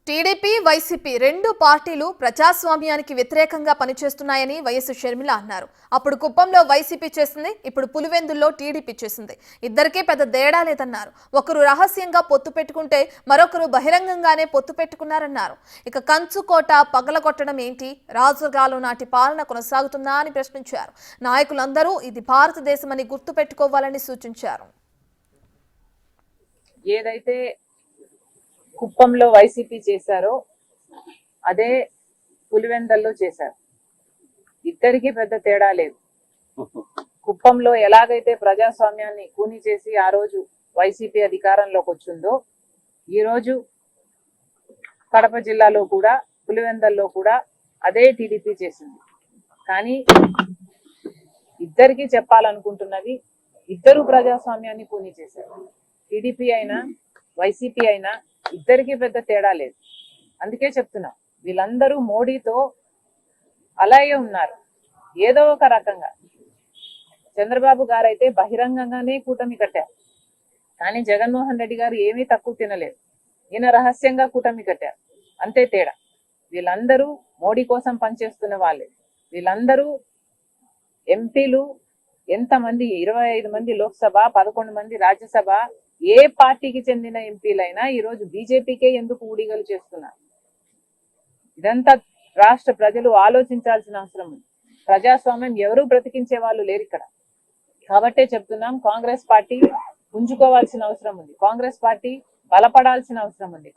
TDP YCP రెండు పార్టీలు ప్రజాస్వామ్యానికి వ్యతిరేకంగా పనిచేస్తున్నాయని వైఎస్ షర్మిల అన్నారు. అప్పుడు కుప్పంలో వైసీపీ చేసింది, ఇప్పుడు పులివెందుల్లో టీడీపీ చేసింది. ఇద్దరికీ పెద్ద తేడా లేదన్నారు. ఒకరు రహస్యంగా పొత్తు పెట్టుకుంటే మరొకరు బహిరంగంగానే పొత్తు పెట్టుకున్నారన్నారు. ఇక కంచుకోట పగలగొట్టడం ఏంటి, రాజుగాలు నాటి పాలన కొనసాగుతుందా అని ప్రశ్నించారు. నాయకులందరూ ఇది భారతదేశమని గుర్తు పెట్టుకోవాలని సూచించారు. ఏదైతే కుప్పంలో వైసీపీ చేశారో అదే పులివెందల్లో చేశారు. ఇద్దరికి పెద్ద తేడా లేదు. కుప్పంలో ఎలాగైతే ప్రజాస్వామ్యాన్ని కూని చేసి ఆ రోజు వైసీపీ అధికారంలోకి వచ్చిందో, ఈరోజు కడప జిల్లాలో కూడా పులివెందల్లో కూడా అదే టీడీపీ చేసింది. కానీ ఇద్దరికి చెప్పాలనుకుంటున్నది, ఇద్దరు ప్రజాస్వామ్యాన్ని కూని చేశారు. టీడీపీ అయినా వైసీపీ అయినా ఇద్దరికి పెద్ద తేడా లేదు. అందుకే చెప్తున్నా, వీళ్ళందరూ మోడీతో అలాగే ఉన్నారు. ఏదో ఒక రకంగా చంద్రబాబు గారు అయితే బహిరంగంగానే కూటమి కట్టారు. కానీ జగన్మోహన్ రెడ్డి గారు ఏమీ తక్కువ తినలేదు. ఈయన రహస్యంగా కూటమి కట్టారు. అంతే తేడా. వీళ్ళందరూ మోడీ కోసం పనిచేస్తున్న వాళ్ళే. వీళ్ళందరూ ఎంపీలు ఎంతమంది, 25 మంది లోక్సభ, 11 మంది రాజ్యసభ, ఏ పార్టీకి చెందిన ఎంపీలైనా ఈరోజు బీజేపీకే ఎందుకు ఊడిగలు చేస్తున్నారు? ఇదంతా రాష్ట్ర ప్రజలు ఆలోచించాల్సిన అవసరం ఉంది. ప్రజాస్వామ్యం ఎవరూ బ్రతికించే వాళ్ళు లేరు ఇక్కడ. కాబట్టే చెప్తున్నాం, కాంగ్రెస్ పార్టీ పుంజుకోవాల్సిన అవసరం ఉంది. కాంగ్రెస్ పార్టీ బలపడాల్సిన అవసరం ఉంది.